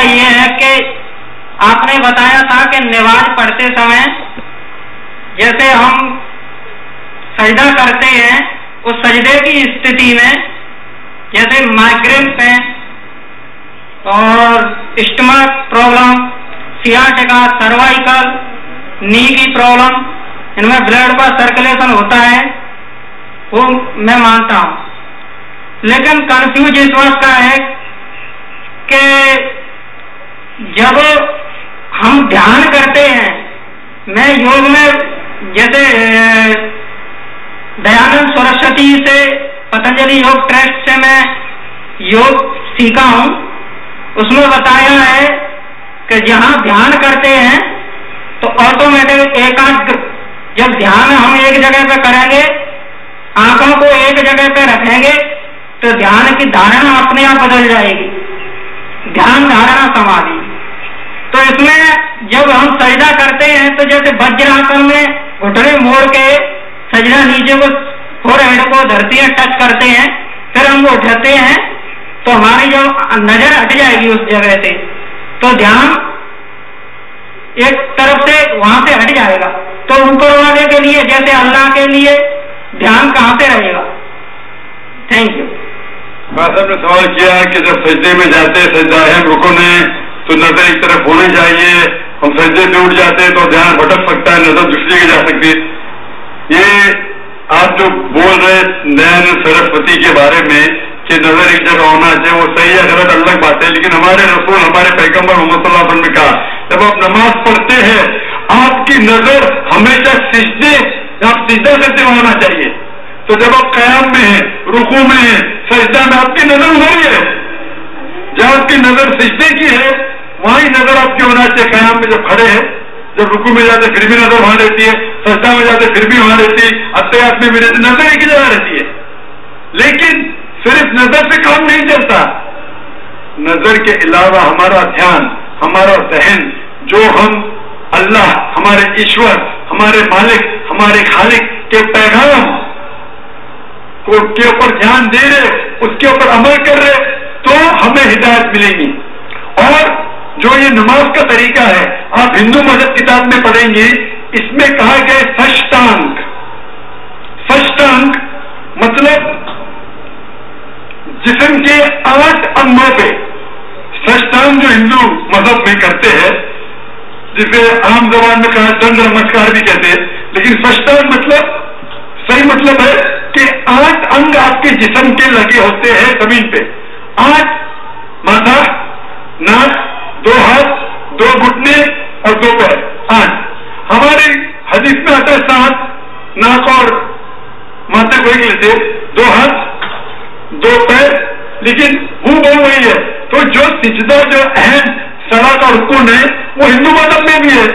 یہ ہے کہ آپ نے بتایا تھا کہ نماز پڑھتے سمے جیسے ہم سجدہ کرتے ہیں اس سجدے کی استھتی میں جیسے مائگرینس ہیں اور اسٹمک پرابلم، سیاٹیکا، سروائیکل، نی کی پرابلم، ان میں بلڈ کا سرکولیشن ہوتا ہے، وہ میں مانتا ہوں، لیکن کنفیوز اس وقت کا ہے کہ جب ہم دھیان کرتے ہیں، میں یوگ میں جیسے دیانند سرسوتی سے پتنجلی یوگ ٹرسٹ سے میں یوگ سیکھا ہوں، اس میں بتایا ہے کہ جہاں دھیان کرتے ہیں تو آٹومیٹک ایکاگر، جب دھیان ہم ایک جگہ پہ کریں گے، آنکھوں کو ایک جگہ پہ رکھیں گے تو دھیان کی دھارنا اپنے آپ بدل جائے گی، دھیان دھارنا سمادھی۔ تو اس میں جب ہم سجدہ کرتے ہیں تو جیسے وجراسن میں گھٹنے موڑ کے سجدہ نیچے کو فور ہیڈ کو دھرتی ہیں، ٹچ کرتے ہیں، پھر ہم وہ اٹھاتے ہیں تو ہماری جو نظر ہٹ جائے گی اس جگہ سے، تو دھیان ایک طرف سے وہاں سے ہٹ جائے گا۔ تو اوپر والے کے لیے جیسے اللہ کے لیے دھیان کہاں پہ رہے گا؟ Thank you. صاحب نے سوال کیا کہ جب سجدے میں جاتے سجدہ اہم رکن ہے تو نظر ایک طرف ہونی چاہیے، ہم سجدے سے اٹھ جاتے ہیں تو دھیان بھٹک سکتا ہے، نظر دوسری کی جا سکتی ہے۔ یہ آپ جو بول رہے دیانند سرسوتی کے بارے میں کہ نظر ایک جگہ ہونا چاہیے، وہ صحیح ہے غلط الگ بات ہے، لیکن ہمارے رسول ہمارے پیغمبر محمد صلی اللہ علیہ وسلم نے کہا جب آپ نماز پڑھتے ہیں آپ کی نظر ہمیشہ سجدے، آپ سجدہ کرتے ہونا چاہیے، تو جب آپ قیام میں ہیں، رکوع میں ہیں، سجدہ میں، آپ کی نظر وہی ہے، جب آپ کی نظر سجدے کی ہے وہیں نظر آپ کی ہونا چاہیے۔ قیام میں جب کھڑے ہیں، جب رکوع میں جاتے پھر بھی نظر وہاں رہتی ہے، سجدہ میں جاتے پھر بھی وہاں رہتی ہے، اتحیات میں بھی رہتی، نظر ایک ہی جگہ رہتی ہے۔ لیکن صرف نظر سے کام نہیں چلتا، نظر کے علاوہ ہمارا دھیان، ہمارا ذہن، جو ہم اللہ، ہمارے ایشور، ہمارے مالک، ہمارے خالق کے پیغام کے اوپر دھیان دے رہے، اس کے اوپر عمل کر رہے تو ہمیں ہدایت ملے گی۔ اور جو یہ نماز کا طریقہ ہے آپ ہندو مذہب کتاب میں پڑھیں گے، اس میں کہا گیا سشتانگ، سشتانگ مطلب جسم کے 8 انگوں پہ، سشتانگ جو ہندو مذہب میں کرتے ہیں جسے عام زبان میں کہا چندر نمسکار بھی کہتے ہیں، لیکن سشتانگ مطلب صحیح مطلب ہے کہ 8 انگ آپ کے جسم کے لگے ہوتے ہیں زمین پہ، 8 ماتھا، ناک، 2 ہاتھ، 2 گھٹنے اور 2 پیر، 8۔ ہماری حدیث میں آتا ہے 7 ناک اور ماتھے کو ایک لیتے، 2 ہاتھ، 2 پیر، لیکن وہ وہی ہے۔ تو جو سجدہ جو اہم صلاۃ اور رکوع ہے وہ ہندو مذہب میں بھی ہے۔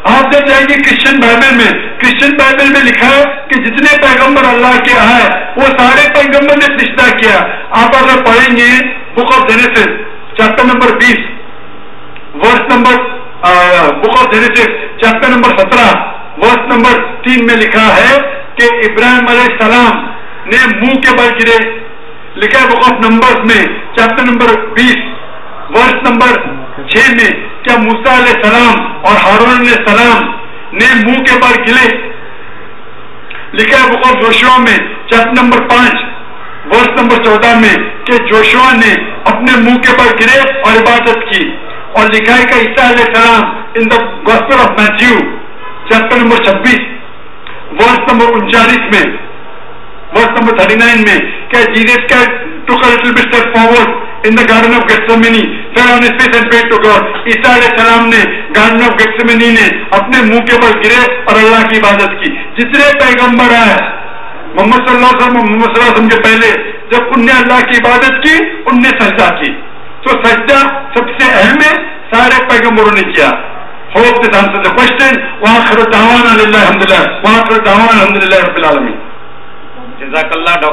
آپ جب جائیں گے کرسچن بائبل میں، کرسچن بائبل میں لکھا ہے کہ جتنے پیغمبر اللہ کے آئے وہ سارے پیغمبر نے سجدہ کیا۔ آپ اگر پڑھیں گے book of Genesis chapter number 20 verse number book of Genesis chapter number 17 verse number 3 میں لکھا ہے کہ ابراہیم علیہ السلام نے منہ کے بل گرے، لکھا ہے بک آف نمبرز میں چیپٹر نمبر 20 ورس نمبر 6 میں کیا موسیٰ علیہ السلام اور ہارون علیہ السلام نے منہ کے بل گرے، لکھا ہے بک آف جوشوا میں چیپٹر نمبر 5 ورس نمبر 14 میں کہ جوشوا نے اپنے منہ کے بل گرے اور عبادت کی، اور لکھا ہے کہ عیسیٰ علیہ السلام in the gospel of Matthew chapter number 26 verse number 39 میں، ورس نمبر 39 میں کہ جیسس کا took a little bit step forward in the garden of Gethsemane, fell on his face and prayed to God۔ عیسیٰ علیہ السلام نے گارڈن آف گیتسیمنی نے اپنے منہ کے بل گرے اور اللہ کی عبادت کی۔ جتنے پیغمبر آئے محمد صلی اللہ علیہ وسلم کے پہلے جب ان نے اللہ کی عبادت کی ان نے سجدہ کی، تو سجدہ سب سے اہم ہے، سارے پیغمبروں نے کیا۔ Hope this answer the question. وآخر دعوانا الحمدللہ، وآخر دعوانا الحمدللہ رب العالمین۔ جزاک اللہ۔